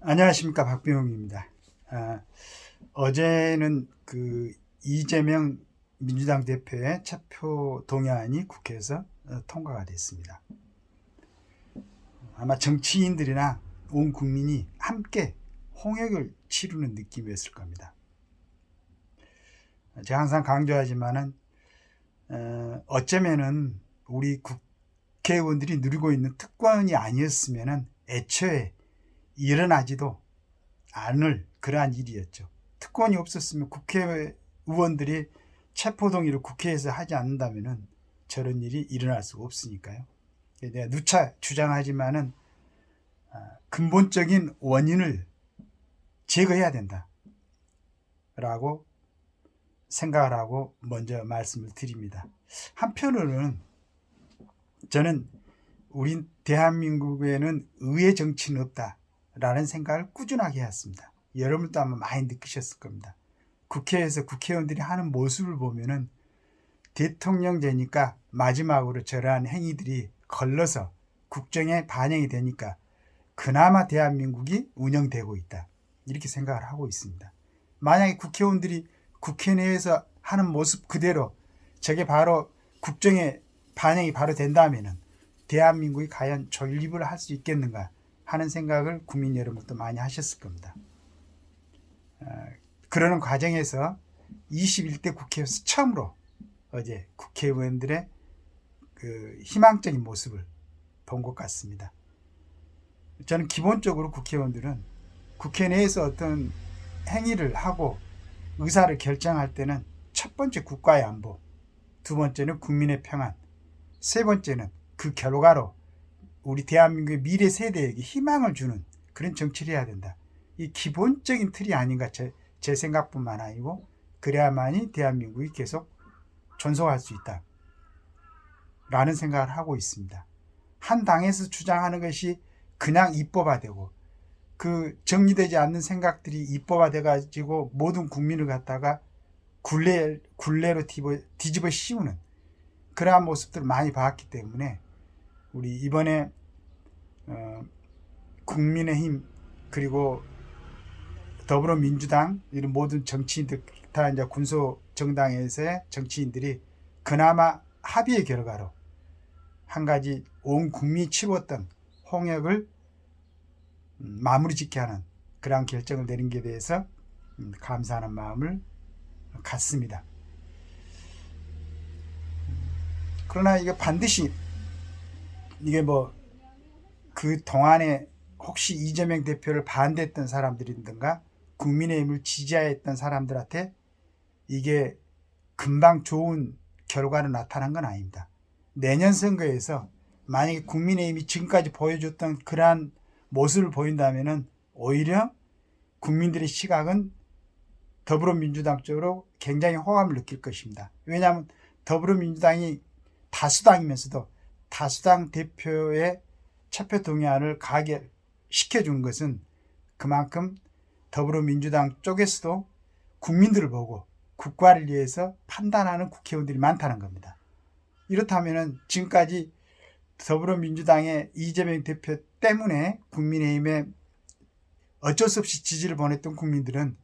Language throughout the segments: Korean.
안녕하십니까, 박병웅입니다. 어제는 이재명 민주당 대표의 체포 동의안이 국회에서 통과가 됐습니다. 아마 정치인들이나 온 국민이 함께 홍역을 치르는 느낌이었을 겁니다. 제가 항상 강조하지만은 어쩌면은 우리 국회의원들이 누리고 있는 특권이 아니었으면은 애초에 일어나지도 않을 그러한 일이었죠. 특권이 없었으면 국회의원들이 체포동의를 국회에서 하지 않는다면은 저런 일이 일어날 수가 없으니까요. 내가 누차 주장하지만은 근본적인 원인을 제거해야 된다 라고 생각을 하고 먼저 말씀을 드립니다. 한편으로는 저는 우리 대한민국에는 의회 정치는 없다 라는 생각을 꾸준하게 해왔습니다. 여러분도 아마 많이 느끼셨을 겁니다. 국회에서 국회의원들이 하는 모습을 보면은 대통령 되니까 마지막으로 저러한 행위들이 걸러서 국정에 반영이 되니까 그나마 대한민국이 운영되고 있다, 이렇게 생각을 하고 있습니다. 만약에 국회의원들이 국회 내에서 하는 모습 그대로 저게 바로 국정에 반영이 바로 된다면은 대한민국이 과연 존립을 할 수 있겠는가 하는 생각을 국민 여러분도 많이 하셨을 겁니다. 그러는 과정에서 21대 국회에서 처음으로 어제 국회의원들의 희망적인 모습을 본 것 같습니다. 저는 기본적으로 국회의원들은 국회 내에서 어떤 행위를 하고 의사를 결정할 때는 첫 번째 국가의 안보, 두 번째는 국민의 평안, 세 번째는 그 결과로 우리 대한민국의 미래 세대에게 희망을 주는 그런 정치를 해야 된다. 이 기본적인 틀이 아닌가, 제 생각뿐만 아니고 그래야만이 대한민국이 계속 존속할 수 있다 라는 생각을 하고 있습니다. 한 당에서 주장하는 것이 그냥 입법화되고 그 정리되지 않는 생각들이 입법화돼 가지고 모든 국민을 갖다가 굴레로 뒤집어 씌우는 그러한 모습들을 많이 봤기 때문에 우리 이번에 국민의힘 그리고 더불어민주당 이런 모든 정치인들, 다 이제 군소 정당에서의 정치인들이 그나마 합의의 결과로 한 가지 온 국민이 치렀던 홍역을 마무리 짓게 하는 그러한 결정을 내린 게 대해서 감사하는 마음을 갖습니다. 그러나 이게 반드시 이게 그 동안에 혹시 이재명 대표를 반대했던 사람들이든가 국민의힘을 지지했던 사람들한테 이게 금방 좋은 결과로 나타난 건 아닙니다. 내년 선거에서 만약에 국민의힘이 지금까지 보여줬던 그러한 모습을 보인다면은 오히려 국민들의 시각은 더불어민주당 쪽으로 굉장히 호감을 느낄 것입니다. 왜냐하면 더불어민주당이 다수당이면서도 다수당 대표의 체포 동의안을 가결시켜준 것은 그만큼 더불어민주당 쪽에서도 국민들을 보고 국가를 위해서 판단하는 국회의원들이 많다는 겁니다. 이렇다면 지금까지 더불어민주당의 이재명 대표 때문에 국민의힘에 어쩔 수 없이 지지를 보냈던 국민들은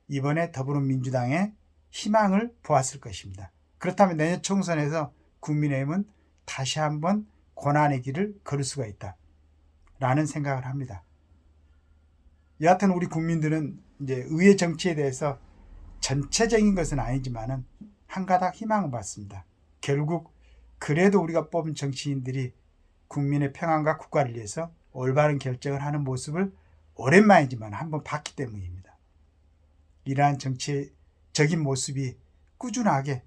이번에 더불어민주당의 희망을 보았을 것입니다. 그렇다면 내년 총선에서 국민의힘은 다시 한번 고난의 길을 걸을 수가 있다 라는 생각을 합니다. 여하튼 우리 국민들은 이제 의회 정치에 대해서 전체적인 것은 아니지만은 한 가닥 희망을 받습니다. 결국 그래도 우리가 뽑은 정치인들이 국민의 평안과 국가를 위해서 올바른 결정을 하는 모습을 오랜만이지만 한번 봤기 때문입니다. 이러한 정치적인 모습이 꾸준하게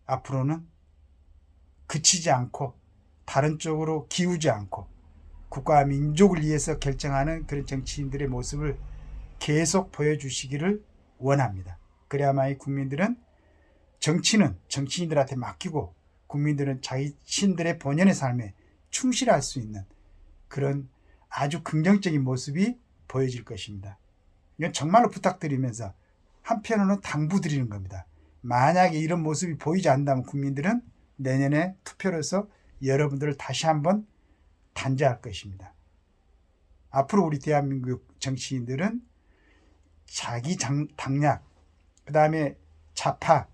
앞으로는 그치지 않고 다른 쪽으로 기우지 않고 국가와 민족을 위해서 결정하는 그런 정치인들의 모습을 계속 보여주시기를 원합니다. 그래야만이 국민들은 정치는 정치인들한테 맡기고 국민들은 자신들의 본연의 삶에 충실할 수 있는 그런 아주 긍정적인 모습이 보여질 것입니다. 이건 정말로 부탁드리면서 한편으로는 당부드리는 겁니다. 만약에 이런 모습이 보이지 않는다면 국민들은 내년에 투표로서 여러분들을 다시 한번 단죄할 것입니다. 앞으로 우리 대한민국 정치인들은 자기 당략, 그 다음에 좌파,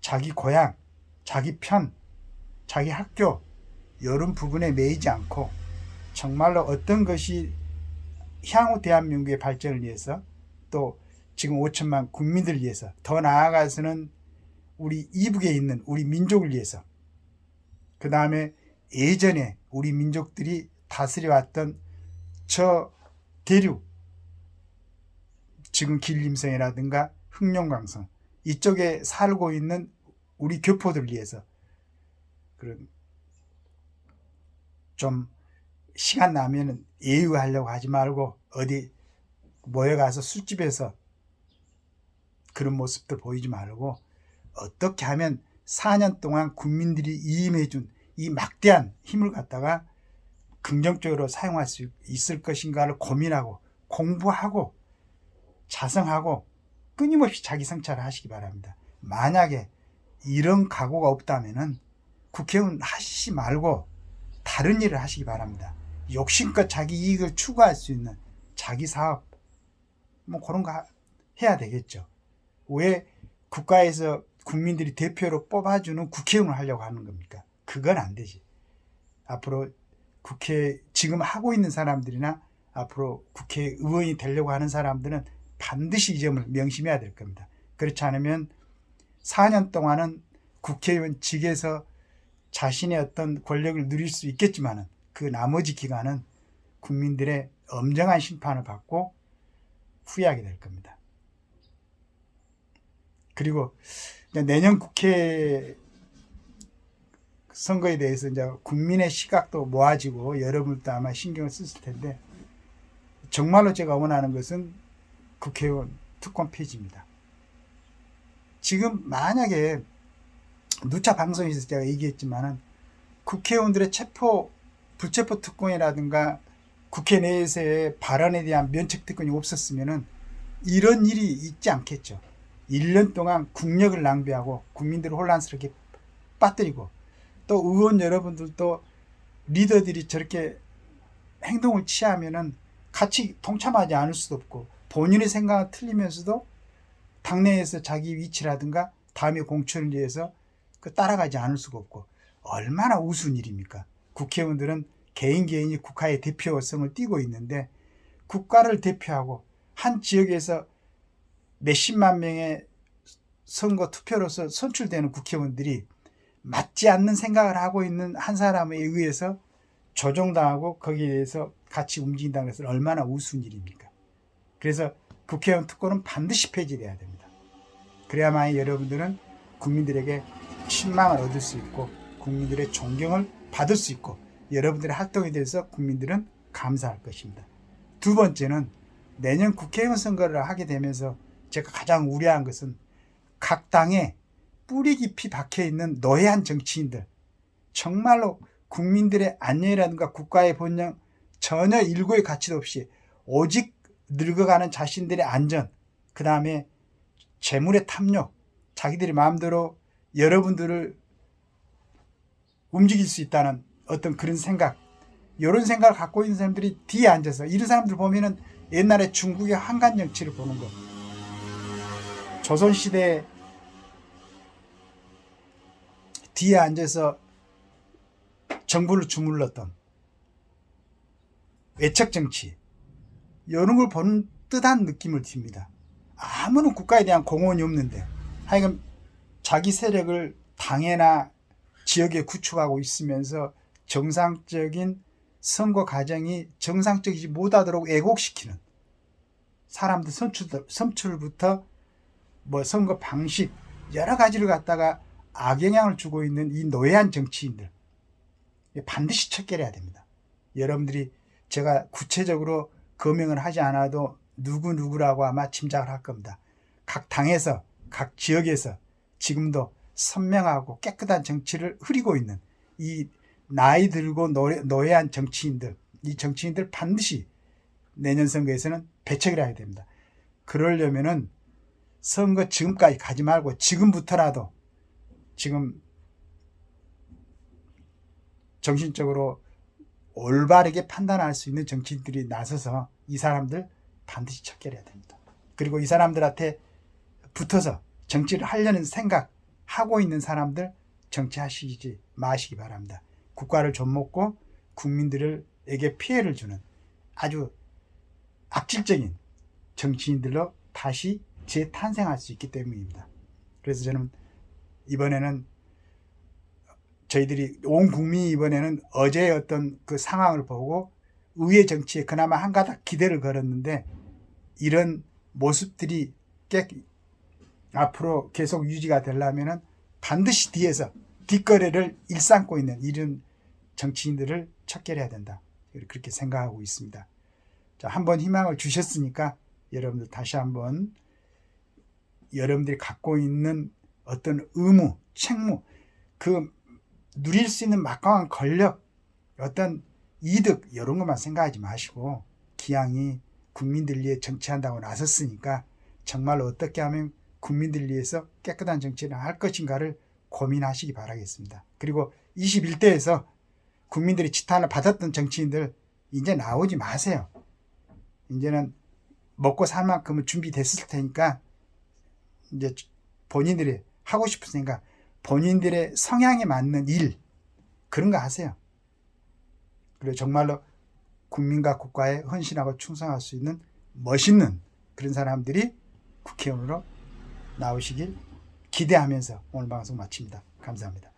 자기 고향, 자기 편, 자기 학교 이런 부분에 매이지 않고 정말로 어떤 것이 향후 대한민국의 발전을 위해서 또 지금 5천만 국민들을 위해서 더 나아가서는 우리 이북에 있는 우리 민족을 위해서 그 다음에 예전에 우리 민족들이 다스려왔던 저 대륙 지금 길림성이라든가 흑룡강성 이쪽에 살고 있는 우리 교포들을 위해서 그런 좀 시간 나면은 예우하려고 하지 말고 어디 모여가서 술집에서 그런 모습들 보이지 말고 어떻게 하면 4년 동안 국민들이 이임해준 이 막대한 힘을 갖다가 긍정적으로 사용할 수 있을 것인가를 고민하고 공부하고 자성하고 끊임없이 자기 성찰을 하시기 바랍니다. 만약에 이런 각오가 없다면은 국회의원 하시지 말고 다른 일을 하시기 바랍니다. 욕심껏 자기 이익을 추구할 수 있는 자기 사업 뭐 그런 거 해야 되겠죠. 왜 국가에서 국민들이 대표로 뽑아주는 국회의원을 하려고 하는 겁니까? 그건 안 되지. 앞으로 국회 지금 하고 있는 사람들이나 앞으로 국회의원이 되려고 하는 사람들은 반드시 이 점을 명심해야 될 겁니다. 그렇지 않으면 4년 동안은 국회의원직에서 자신의 어떤 권력을 누릴 수 있겠지만은 그 나머지 기간은 국민들의 엄정한 심판을 받고 후회하게 될 겁니다. 그리고 내년 국회 선거에 대해서 이제 국민의 시각도 모아지고 여러분도 아마 신경을 쓰실 텐데 정말로 제가 원하는 것은 국회의원 특권 폐지입니다. 지금 만약에 누차 방송에서 제가 얘기했지만은 국회의원들의 불체포 특권이라든가 국회 내에서의 발언에 대한 면책 특권이 없었으면은 이런 일이 있지 않겠죠. 1년 동안 국력을 낭비하고 국민들을 혼란스럽게 빠뜨리고 또 의원 여러분들도 리더들이 저렇게 행동을 취하면은 같이 동참하지 않을 수도 없고 본인의 생각은 틀리면서도 당내에서 자기 위치라든가 다음에 공천을 위해서 따라가지 않을 수가 없고 얼마나 우스운 일입니까? 국회의원들은 개인이 국가의 대표성을 띠고 있는데 국가를 대표하고 한 지역에서 몇십만 명의 선거 투표로서 선출되는 국회의원들이 맞지 않는 생각을 하고 있는 한 사람에 의해서 조종당하고 거기에 대해서 같이 움직인다는 것은 얼마나 우스운 일입니까? 그래서 국회의원 특권은 반드시 폐지돼야 됩니다. 그래야만 여러분들은 국민들에게 신망을 얻을 수 있고 국민들의 존경을 받을 수 있고 여러분들의 활동에 대해서 국민들은 감사할 것입니다. 두 번째는 내년 국회의원 선거를 하게 되면서 제가 가장 우려한 것은 각 당에 뿌리 깊이 박혀있는 노예한 정치인들 정말로 국민들의 안녕이라든가 국가의 번영 전혀 일고의 가치도 없이 오직 늙어가는 자신들의 안전 그 다음에 재물의 탐욕 자기들이 마음대로 여러분들을 움직일 수 있다는 어떤 그런 생각 이런 생각을 갖고 있는 사람들이 뒤에 앉아서 이런 사람들 보면은 옛날에 중국의 한간 정치를 보는 거 조선시대 뒤에 앉아서 정부를 주물렀던 외척 정치 이런 걸 보는 듯한 느낌을 듭니다. 아무런 국가에 대한 공헌이 없는데 하여간 자기 세력을 당에나 지역에 구축하고 있으면서 정상적인 선거 과정이 정상적이지 못하도록 왜곡시키는 사람들 선출부터 뭐 선거 방식 여러 가지를 갖다가 악영향을 주고 있는 이 노예한 정치인들 반드시 척결해야 됩니다. 여러분들이 제가 구체적으로 거명을 하지 않아도 누구라고 아마 짐작을 할 겁니다. 각 당에서 각 지역에서 지금도 선명하고 깨끗한 정치를 흐리고 있는 이 나이 들고 노예한 정치인들 이 정치인들 반드시 내년 선거에서는 배척을 해야 됩니다. 그러려면은 선거 지금까지 가지 말고 지금부터라도 지금 정신적으로 올바르게 판단할 수 있는 정치인들이 나서서 이 사람들 반드시 척결해야 됩니다. 그리고 이 사람들한테 붙어서 정치를 하려는 생각하고 있는 사람들 정치하시지 마시기 바랍니다. 국가를 좀먹고 국민들에게 피해를 주는 아주 악질적인 정치인들로 다시 재탄생할 수 있기 때문입니다. 그래서 저는 이번에는 저희들이 온 국민이 이번에는 어제의 어떤 그 상황을 보고 의회 정치에 그나마 한 가닥 기대를 걸었는데 이런 모습들이 앞으로 계속 유지가 되려면은 반드시 뒤에서 뒷거래를 일삼고 있는 이런 정치인들을 척결해야 된다. 그렇게 생각하고 있습니다. 자, 한번 희망을 주셨으니까 여러분들 다시 한번 여러분들이 갖고 있는 어떤 의무, 책무, 그 누릴 수 있는 막강한 권력, 어떤 이득 이런 것만 생각하지 마시고 기왕이 국민들 위해 정치한다고 나섰으니까 정말 어떻게 하면 국민들 위해서 깨끗한 정치를 할 것인가를 고민하시기 바라겠습니다. 그리고 21대에서 국민들이 지탄을 받았던 정치인들 이제 나오지 마세요. 이제는 먹고 살 만큼은 준비됐을 테니까 이제 본인들이 하고 싶은 생각, 본인들의 성향에 맞는 일 그런 거 하세요. 그리고 정말로 국민과 국가에 헌신하고 충성할 수 있는 멋있는 그런 사람들이 국회의원으로 나오시길 기대하면서 오늘 방송 마칩니다. 감사합니다.